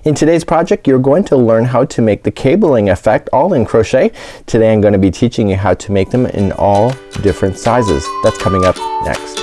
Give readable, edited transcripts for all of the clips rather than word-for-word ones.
In today's project you're going to learn how to make the cabling effect all in crochet. Today I'm going to be teaching you how to make them in all different sizes. That's coming up next.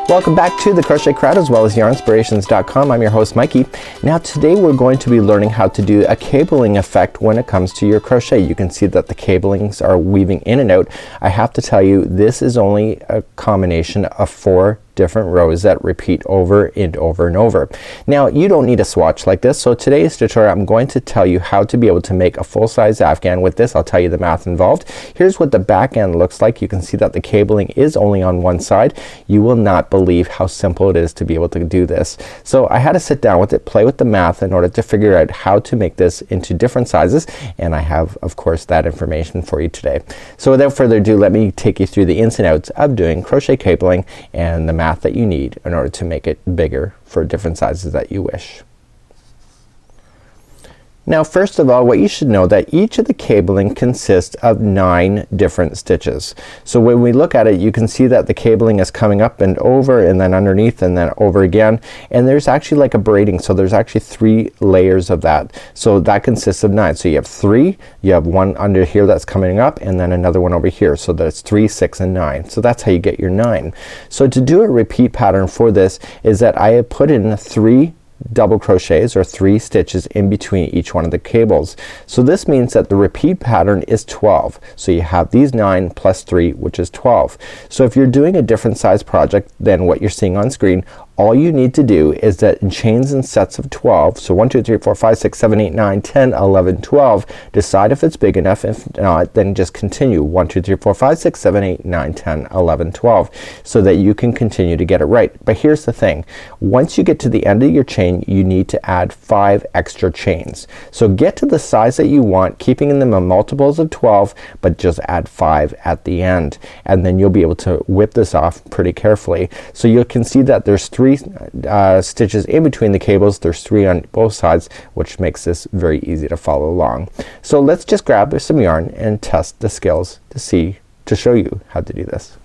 Welcome back to the Crochet Crowd as well as yarnspirations.com. I'm your host Mikey. Now today we're going to be learning how to do a cabling effect when it comes to your crochet. You can see that the cablings are weaving in and out. I have to tell you this is only a combination of 4 different rows that repeat over and over and over. Now you don't need a swatch like this, so today's tutorial I'm going to tell you how to be able to make a full-size afghan with this. I'll tell you the math involved. Here's what the back end looks like. You can see that the cabling is only on one side. You will not believe how simple it is to be able to do this. So I had to sit down with it, play with the math in order to figure out how to make this into different sizes, and I have of course that information for you today. So without further ado, let me take you through the ins and outs of doing crochet cabling and the math that you need in order to make it bigger for different sizes that you wish. Now first of all, what you should know that each of the cabling consists of 9 different stitches. So when we look at it you can see that the cabling is coming up and over and then underneath and then over again, and there's actually like a braiding, so there's actually 3 layers of that. So that consists of 9. So you have 3, you have 1 under here that's coming up, and then another one over here, so that's 3, 6 and 9. So that's how you get your 9. So to do a repeat pattern for this is that I have put in 3 double crochets or 3 stitches in between each one of the cables. So this means that the repeat pattern is 12. So you have these 9 plus 3, which is 12. So if you're doing a different size project than what you're seeing on screen, all you need to do is that in chains and sets of 12, so 1 2 3 4 5 6 7 8 9 10 11 12, decide if it's big enough. If not, then just continue 1 2 3 4 5 6 7 8 9 10 11 12 so that you can continue to get it right. But here's the thing, once you get to the end of your chain you need to add 5 extra chains. So get to the size that you want, keeping them in multiples of 12, but just add 5 at the end, and then you'll be able to whip this off pretty carefully. So you can see that there's 3 stitches in between the cables. There's 3 on both sides, which makes this very easy to follow along. So let's just grab some yarn and test the skills to show you how to do this.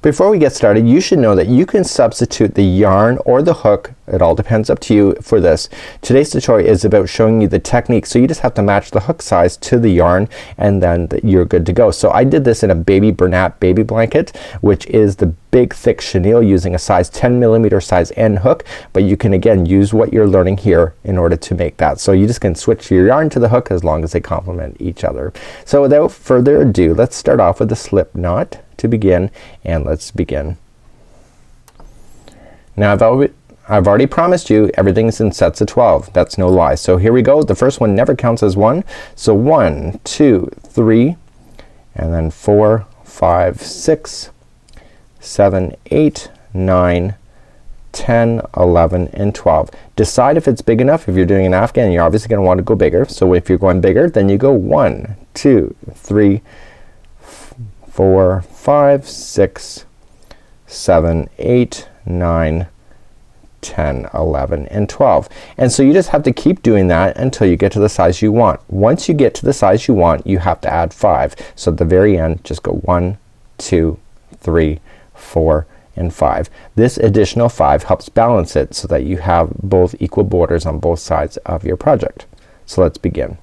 Before we get started, you should know that you can substitute the yarn or the hook, it all depends up to you for this. Today's tutorial is about showing you the technique, so you just have to match the hook size to the yarn and then you're good to go. So I did this in a baby Bernat baby blanket, which is the big thick chenille, using a size 10mm size end hook, but you can again use what you're learning here in order to make that. So you just can switch your yarn to the hook as long as they complement each other. So without further ado, let's start off with a slip knot to begin, and let's begin. Now I've already promised you everything's in sets of 12. That's no lie. So here we go. The first one never counts as 1. So 1 2 3 and then 4 5 6 7 8 9 10 11 and 12. Decide if it's big enough. If you're doing an afghan you're obviously gonna want to go bigger. So if you're going bigger then you go 1 2 3 4 5 6 7 8 9 10 11 and 12. And so you just have to keep doing that until you get to the size you want. Once you get to the size you want you have to add 5. So at the very end just go 1 2 3 4 and 5. This additional 5 helps balance it so that you have both equal borders on both sides of your project. So let's begin.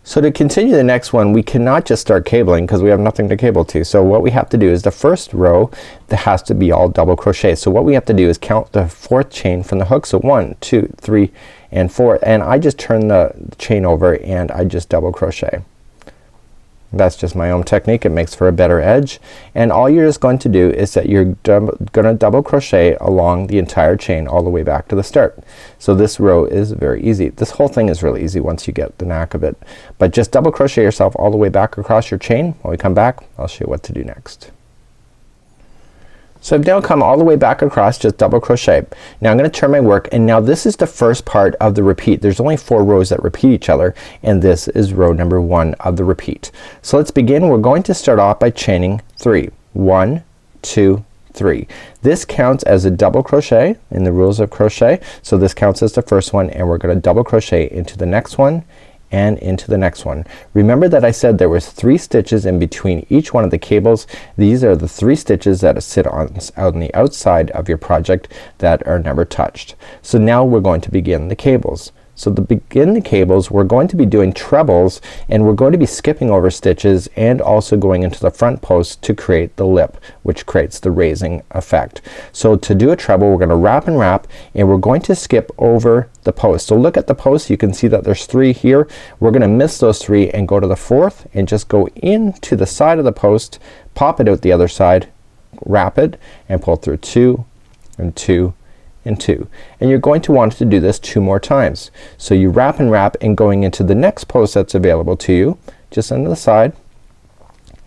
So to continue the next one we cannot just start cabling because we have nothing to cable to. So what we have to do is the first row that has to be all double crochet. So what we have to do is count the 4th chain from the hook. So 1 2 3 and 4, and I just turn the chain over and I just double crochet. That's just my own technique. It makes for a better edge, and all you're just going to do is that you're gonna double crochet along the entire chain all the way back to the start. So this row is very easy. This whole thing is really easy once you get the knack of it, but just double crochet yourself all the way back across your chain. When we come back I'll show you what to do next. So I've now come all the way back across, just double crochet. Now I'm gonna turn my work, and now this is the first part of the repeat. There's only 4 rows that repeat each other, and this is row number 1 of the repeat. So let's begin. We're going to start off by chaining 3. 1 2 3. This counts as a double crochet in the rules of crochet. So this counts as the first one, and we're gonna double crochet into the next one and into the next one. Remember that I said there was 3 stitches in between each one of the cables. These are the 3 stitches that sit on the outside of your project that are never touched. So now we're going to begin the cables. So to begin the cables, we're going to be doing trebles, and we're going to be skipping over stitches and also going into the front post to create the lip, which creates the raising effect. So to do a treble, we're gonna wrap and wrap, and we're going to skip over the post. So look at the post, you can see that there's 3 here. We're gonna miss those 3 and go to the 4th and just go into the side of the post, pop it out the other side, wrap it, and pull through 2 and 2 and 2. And you're going to want to do this 2 more times. So you wrap and wrap, and going into the next post that's available to you, just on the side,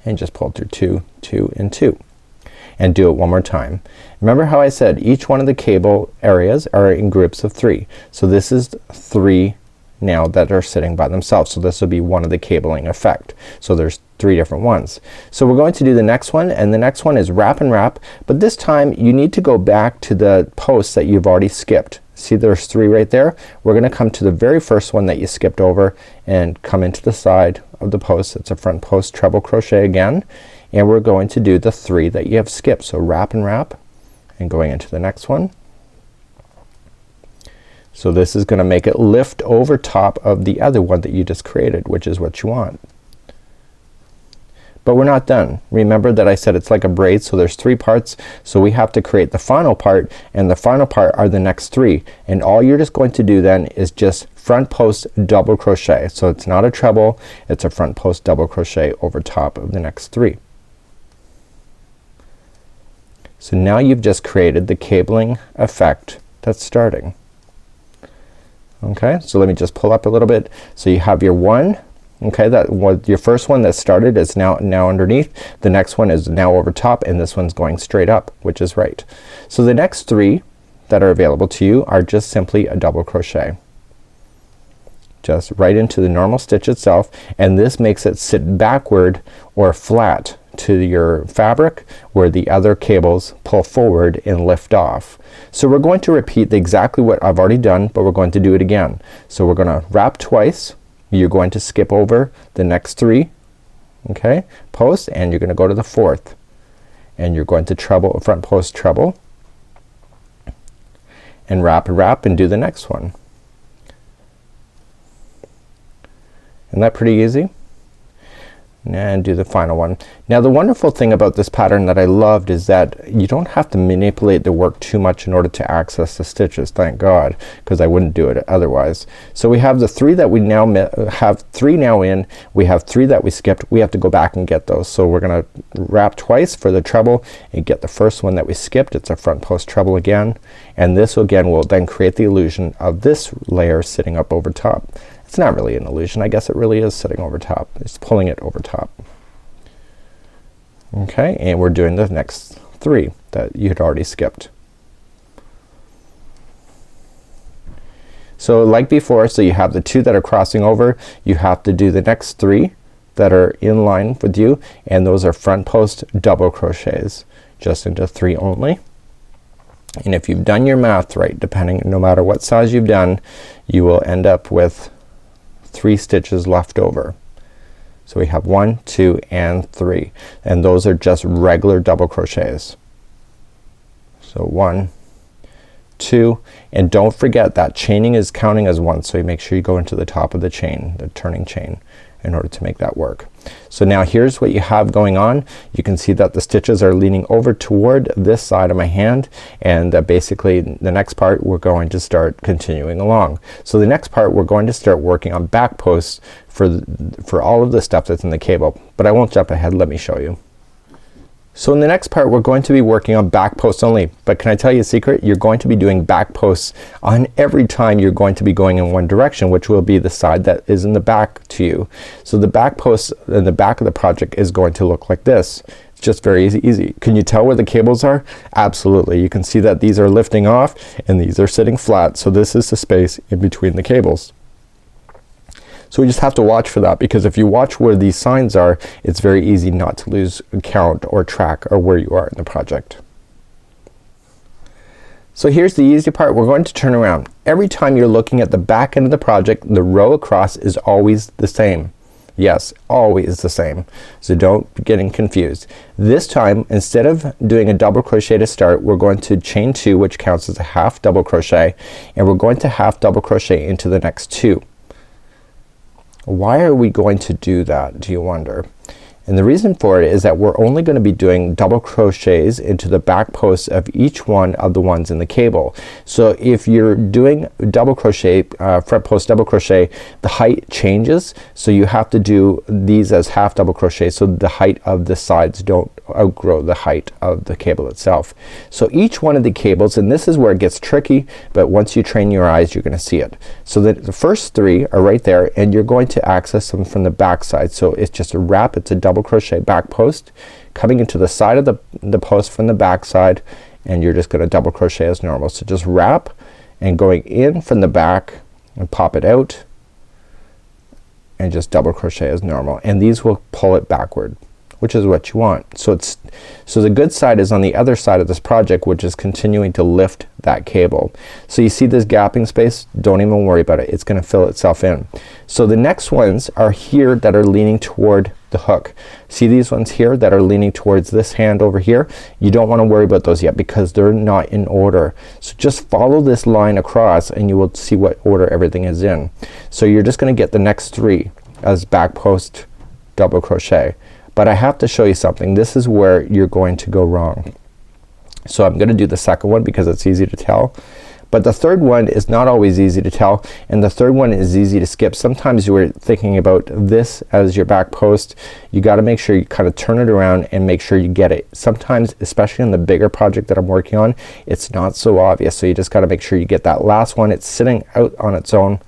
and just pull through 2, 2 and 2. And do it one more time. Remember how I said each one of the cable areas are in groups of 3. So this is 3 now that are sitting by themselves. So this will be one of the cabling effect. So there's 3 different ones. So we're going to do the next one, and the next one is wrap and wrap, but this time you need to go back to the posts that you've already skipped. See, there's 3 right there. We're gonna come to the very first one that you skipped over and come into the side of the post. It's a front post treble crochet again, and we're going to do the 3 that you have skipped. So wrap and wrap, and going into the next one. So this is gonna make it lift over top of the other one that you just created, which is what you want. But we're not done. Remember that I said it's like a braid, so there's 3 parts. So we have to create the final part, and the final part are the next 3. And all you're just going to do then is just front post double crochet. So it's not a treble, it's a front post double crochet over top of the next 3. So now you've just created the cabling effect that's starting. Okay, so let me just pull up a little bit. So you have your 1, okay, that was your first one that started is now underneath. The next one is now over top, and this one's going straight up, which is right. So the next 3 that are available to you are just simply a double crochet. Just right into the normal stitch itself, and this makes it sit backward or flat to your fabric where the other cables pull forward and lift off. So we're going to repeat exactly what I've already done, but we're going to do it again. So we're gonna wrap twice. You're going to skip over the next 3, okay, posts, and you're gonna go to the 4th, and you're going to treble, front post treble, and wrap and do the next one. Isn't that pretty easy? And do the final one. Now the wonderful thing about this pattern that I loved is that you don't have to manipulate the work too much in order to access the stitches, thank God, because I wouldn't do it otherwise. So we have the 3 that we now have 3 now in, we have 3 that we skipped. We have to go back and get those. So we're gonna wrap twice for the treble and get the first one that we skipped. It's a front post treble again, and this again will then create the illusion of this layer sitting up over top. It's not really an illusion, I guess it really is sitting over top. It's pulling it over top. Okay, and we're doing the next 3 that you had already skipped. So like before, so you have the 2 that are crossing over, you have to do the next 3 that are in line with you, and those are front post double crochets, just into 3 only. And if you've done your math right, depending, no matter what size you've done, you will end up with 3 stitches left over. So we have 1, 2 and 3, and those are just regular double crochets. So 1, 2, and don't forget that chaining is counting as 1, so you make sure you go into the top of the chain, the turning chain, in order to make that work. So now here's what you have going on. You can see that the stitches are leaning over toward this side of my hand, and basically the next part we're going to start continuing along. So the next part we're going to start working on back posts for all of the stuff that's in the cable, but I won't jump ahead. Let me show you. So in the next part we're going to be working on back posts only, but can I tell you a secret? You're going to be doing back posts on every time you're going to be going in one direction, which will be the side that is in the back to you. So the back post in the back of the project is going to look like this. It's just very easy. Can you tell where the cables are? Absolutely. You can see that these are lifting off and these are sitting flat, so this is the space in between the cables. So we just have to watch for that, because if you watch where these signs are, it's very easy not to lose count or track or where you are in the project. So here's the easy part. We're going to turn around. Every time you're looking at the back end of the project, the row across is always the same. Yes, always the same. So don't get confused. This time, instead of doing a double crochet to start, we're going to chain 2, which counts as a half double crochet, and we're going to half double crochet into the next 2. Why are we going to do that, do you wonder? And the reason for it is that we're only going to be doing double crochets into the back posts of each one of the ones in the cable. So if you're doing double crochet, front post double crochet, the height changes, so you have to do these as half double crochet so the height of the sides don't outgrow the height of the cable itself. So each one of the cables, and this is where it gets tricky, but once you train your eyes you're gonna see it. So the first 3 are right there, and you're going to access them from the back side. So it's just a wrap, it's a double crochet back post coming into the side of the post from the back side, and you're just gonna double crochet as normal. So just wrap and going in from the back and pop it out and just double crochet as normal, and these will pull it backward, which is what you want. So the good side is on the other side of this project, which is continuing to lift that cable. So you see this gapping space, don't even worry about it, it's gonna fill itself in. So the next ones are here that are leaning toward the hook. See these ones here that are leaning towards this hand over here? You don't wanna worry about those yet because they're not in order. So just follow this line across and you will see what order everything is in. So you're just gonna get the next 3 as back post double crochet. But I have to show you something. This is where you're going to go wrong. So I'm gonna do the second one because it's easy to tell. But the third one is not always easy to tell, and the third one is easy to skip. Sometimes you were thinking about this as your back post. You gotta make sure you kind of turn it around and make sure you get it. Sometimes, especially on the bigger project that I'm working on, it's not so obvious. So you just gotta make sure you get that last one. It's sitting out on its own,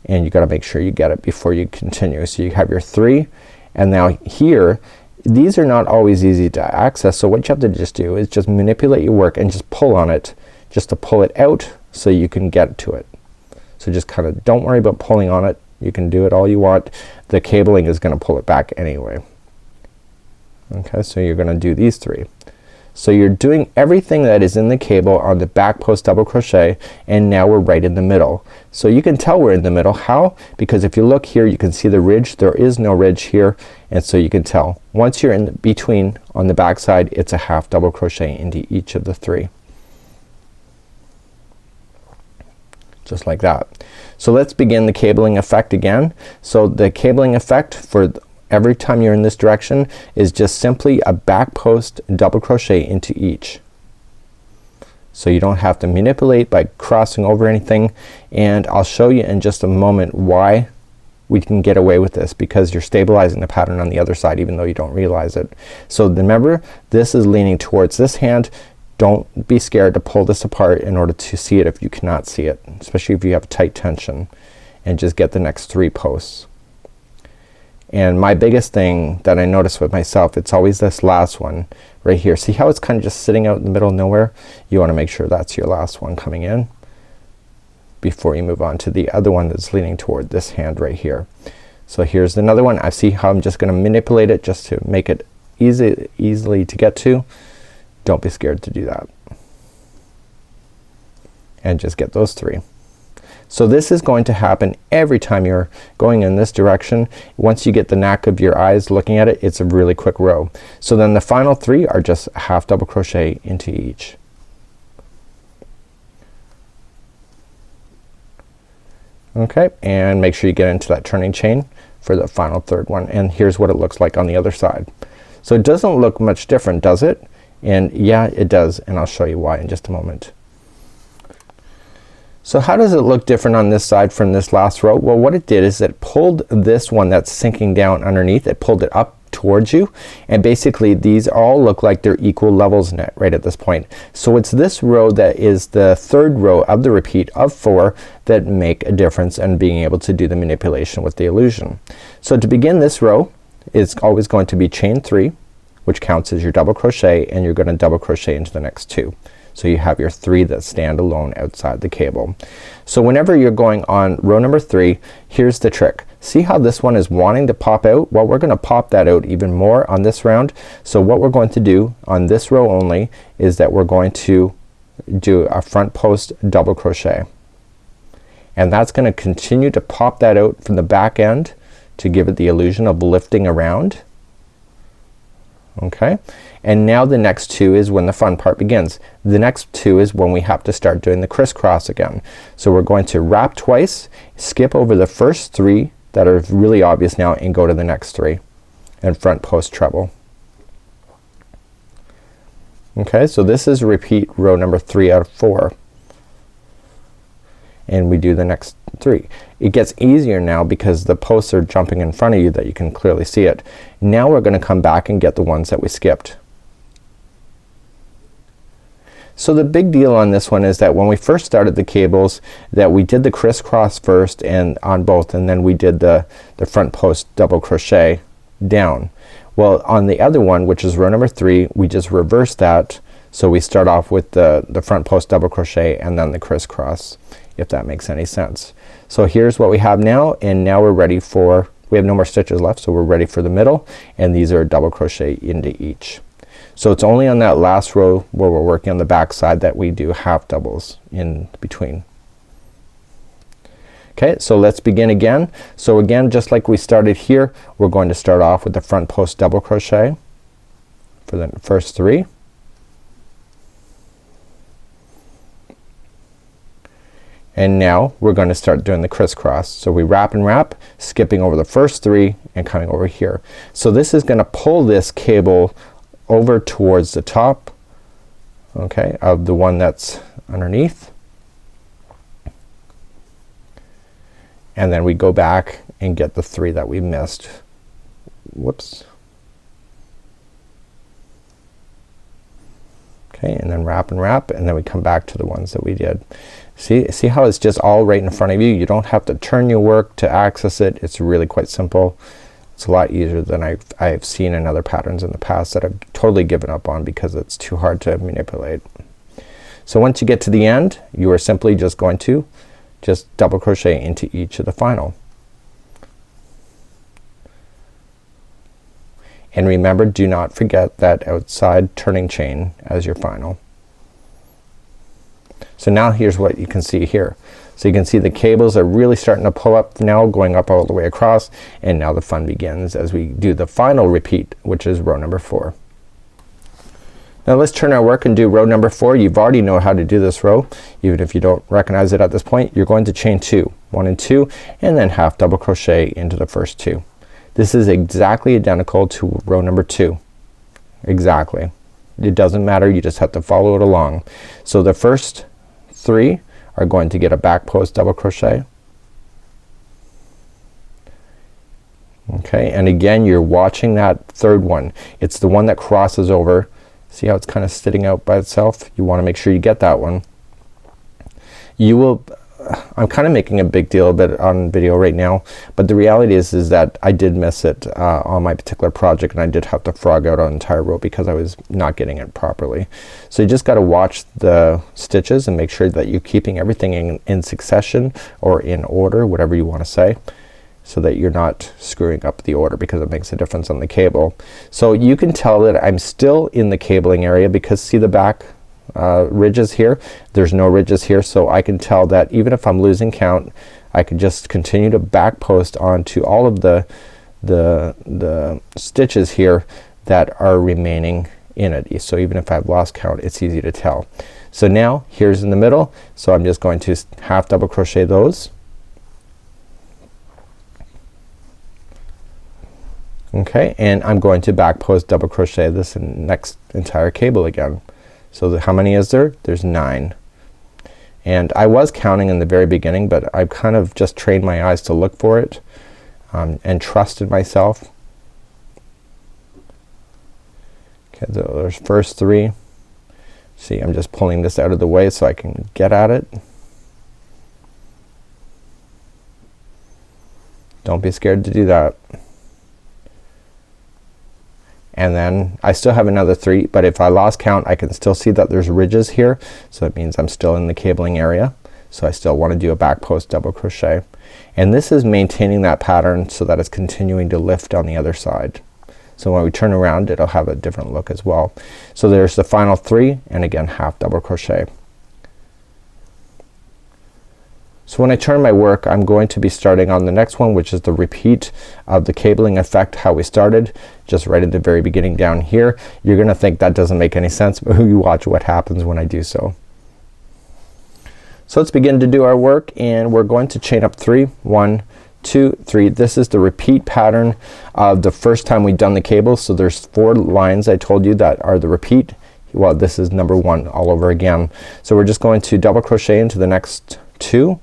and you gotta make sure you get it before you continue. So you have your 3. And now here, these are not always easy to access, so what you have to just do is just manipulate your work and just pull on it just to pull it out so you can get to it. So just kind of don't worry about pulling on it. You can do it all you want. The cabling is gonna pull it back anyway. Okay, so you're gonna do these 3. So you're doing everything that is in the cable on the back post double crochet, and now we're right in the middle. So you can tell we're in the middle. How? Because if you look here you can see the ridge. There is no ridge here, and so you can tell. Once you're in between on the back side, it's a half double crochet into each of the 3. Just like that. So let's begin the cabling effect again. So the cabling effect for every time you're in this direction is just simply a back post double crochet into each. So you don't have to manipulate by crossing over anything, and I'll show you in just a moment why we can get away with this, because you're stabilizing the pattern on the other side even though you don't realize it. So remember, this is leaning towards this hand. Don't be scared to pull this apart in order to see it if you cannot see it, especially if you have tight tension, and just get the next 3 posts. And my biggest thing that I notice with myself, it's always this last one right here. See how it's kind of just sitting out in the middle of nowhere? You wanna make sure that's your last one coming in before you move on to the other one that's leaning toward this hand right here. So here's another one. I see how I'm just gonna manipulate it just to make it easily to get to. Don't be scared to do that. And just get those 3. So this is going to happen every time you're going in this direction. Once you get the knack of your eyes looking at it, it's a really quick row. So then the final 3 are just half double crochet into each. Okay, and make sure you get into that turning chain for the final 3rd one, and here's what it looks like on the other side. So it doesn't look much different, does it? And yeah, it does, and I'll show you why in just a moment. So how does it look different on this side from this last row? Well, what it did is it pulled this one that's sinking down underneath, it pulled it up towards you, and basically these all look like they're equal levels in it right at this point. So it's this row that is the 3rd row of the repeat of 4 that make a difference in being able to do the manipulation with the illusion. So to begin this row, it's always going to be chain 3, which counts as your double crochet, and you're gonna double crochet into the next 2. So you have your 3 that stand alone outside the cable. So whenever you're going on row number 3, here's the trick. See how this one is wanting to pop out? Well, we're gonna pop that out even more on this round. So what we're going to do on this row only is that we're going to do a front post double crochet, and that's gonna continue to pop that out from the back end to give it the illusion of lifting around. Okay, and now the next two is when the fun part begins. The next two is when we have to start doing the crisscross again. So we're going to wrap twice, skip over the first three that are really obvious now, and go to the next three and front post treble. Okay, so this is repeat row number 3 out of 4, and we do the next 3. It gets easier now because the posts are jumping in front of you that you can clearly see it. Now we're gonna come back and get the ones that we skipped. So the big deal on this one is that when we first started the cables, that we did the crisscross first and on both, and then we did the front post double crochet down. Well, on the other one, which is row number 3, we just reverse that. So we start off with the front post double crochet and then the crisscross, if that makes any sense. So here's what we have now, and now we're ready for, we have no more stitches left, so we're ready for the middle, and these are double crochet into each. So it's only on that last row where we're working on the back side that we do half doubles in between. Okay, so let's begin again. So again, just like we started here, we're going to start off with the front post double crochet for the first 3. And now we're going to start doing the crisscross. So we wrap and wrap, skipping over the first 3 and coming over here. So this is gonna pull this cable over towards the top, okay, of the one that's underneath. And then we go back and get the 3 that we missed. Whoops. Okay, and then wrap and wrap, and then we come back to the ones that we did. See how it's just all right in front of you? You don't have to turn your work to access it. It's really quite simple. It's a lot easier than I've seen in other patterns in the past that I've totally given up on because it's too hard to manipulate. So once you get to the end, you are simply just going to just double crochet into each of the final. And remember, do not forget that outside turning chain as your final. So now here's what you can see here. So you can see the cables are really starting to pull up now, going up all the way across, and now the fun begins as we do the final repeat, which is row number 4. Now let's turn our work and do row number 4. You've already know how to do this row. Even if you don't recognize it at this point, you're going to chain 2, 1 and 2, and then half double crochet into the first 2. This is exactly identical to row number 2. Exactly. It doesn't matter, you just have to follow it along. So the first 3 are going to get a back post double crochet. Okay, and again you're watching that third one. It's the one that crosses over. See how it's kind of sitting out by itself? You want to make sure you get that one. You will, I'm kind of making a big deal of it on video right now, but the reality is that I did miss it on my particular project, and I did have to frog out an entire row because I was not getting it properly. So you just got to watch the stitches and make sure that you're keeping everything in succession or in order, whatever you want to say, so that you're not screwing up the order because it makes a difference on the cable. So you can tell that I'm still in the cabling area because see the back ridges here? There's no ridges here, so I can tell that even if I'm losing count, I can just continue to back post onto all of the stitches here that are remaining in it. So even if I've lost count, it's easy to tell. So now here's in the middle, so I'm just going to half double crochet those. Okay, and I'm going to back post double crochet this next entire cable again. So how many is there? There's 9. And I was counting in the very beginning, but I've kind of just trained my eyes to look for it and trusted myself. Okay, so there's first 3. See, I'm just pulling this out of the way so I can get at it. Don't be scared to do that. And then I still have another 3, but if I lost count I can still see that there's ridges here, so it means I'm still in the cabling area. So I still want to do a back post double crochet, and this is maintaining that pattern so that it's continuing to lift on the other side. So when we turn around it'll have a different look as well. So there's the final 3, and again half double crochet. So when I turn my work, I'm going to be starting on the next one, which is the repeat of the cabling effect, how we started, just right at the very beginning down here. You're gonna think that doesn't make any sense, but you watch what happens when I do so. So let's begin to do our work, and we're going to chain up 3, 1, 2, 3. This is the repeat pattern of the first time we've done the cable. So there's 4 lines I told you that are the repeat. Well, this is number 1 all over again. So we're just going to double crochet into the next 2,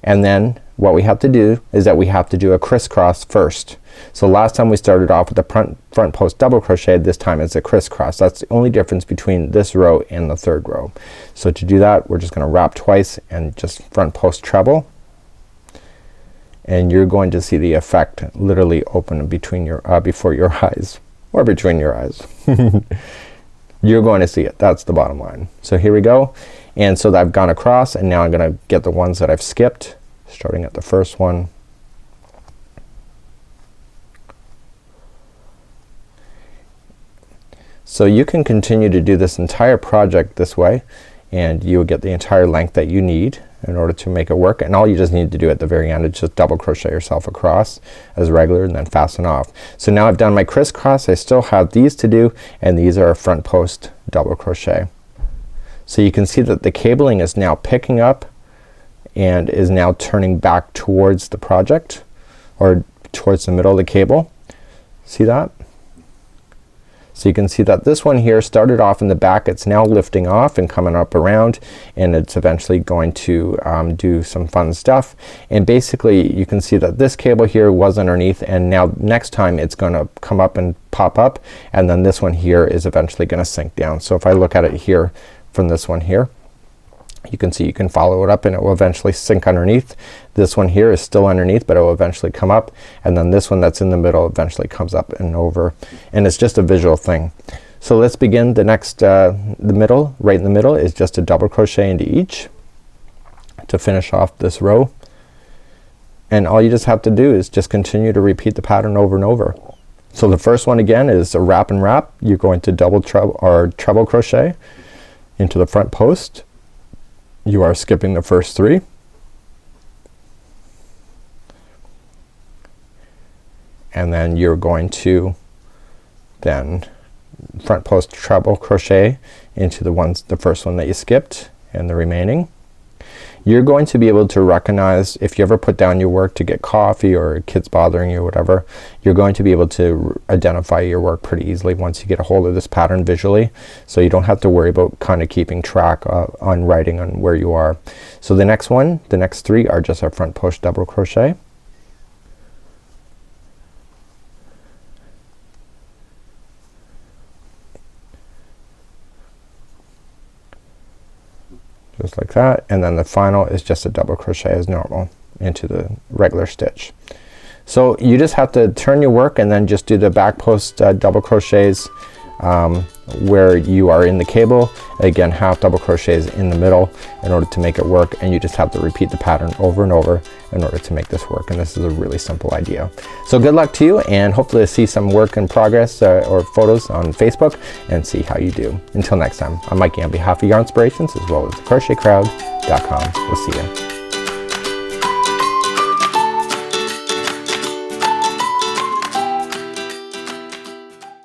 and then what we have to do is that we have to do a crisscross first. So last time we started off with the front post double crochet. This time it's a crisscross. That's the only difference between this row and the 3rd row. So to do that, we're just gonna wrap twice and just front post treble, and you're going to see the effect literally open between your before your eyes, or between your eyes. You're going to see it. That's the bottom line. So here we go, and so I've gone across, and now I'm gonna get the ones that I've skipped, starting at the first one. So you can continue to do this entire project this way, and you will get the entire length that you need in order to make it work. And all you just need to do at the very end is just double crochet yourself across as regular, and then fasten off. So now I've done my crisscross. I still have these to do, and these are a front post double crochet. So you can see that the cabling is now picking up and is now turning back towards the project, or towards the middle of the cable. See that? So you can see that this one here started off in the back. It's now lifting off and coming up around, and it's eventually going to do some fun stuff. And basically you can see that this cable here was underneath, and now next time it's gonna come up and pop up, and then this one here is eventually gonna sink down. So if I look at it here from this one here, you can see you can follow it up, and it will eventually sink underneath. This one here is still underneath, but it will eventually come up, and then this one that's in the middle eventually comes up and over, and it's just a visual thing. So let's begin the next the middle. Right in the middle is just a double crochet into each to finish off this row, and all you just have to do is just continue to repeat the pattern over and over. So the first one again is a wrap and wrap. You're going to double treble crochet into the front post. You are skipping the first 3, and then you're going to then front post treble crochet into the first one that you skipped, and the remaining. You're going to be able to recognize, if you ever put down your work to get coffee or kids bothering you or whatever, you're going to be able to identify your work pretty easily once you get a hold of this pattern visually. So you don't have to worry about kind of keeping track on writing on where you are. So the next 3 are just our front post double crochet. Just like that, and then the final is just a double crochet as normal into the regular stitch. So you just have to turn your work and then just do the back post double crochets where you are in the cable. Again, half double crochets in the middle in order to make it work, and you just have to repeat the pattern over and over in order to make this work. And this is a really simple idea. So good luck to you, and hopefully see some work in progress or photos on Facebook, and see how you do. Until next time, I'm Mikey on behalf of Yarnspirations as well as crochetcrowd.com. We'll see you.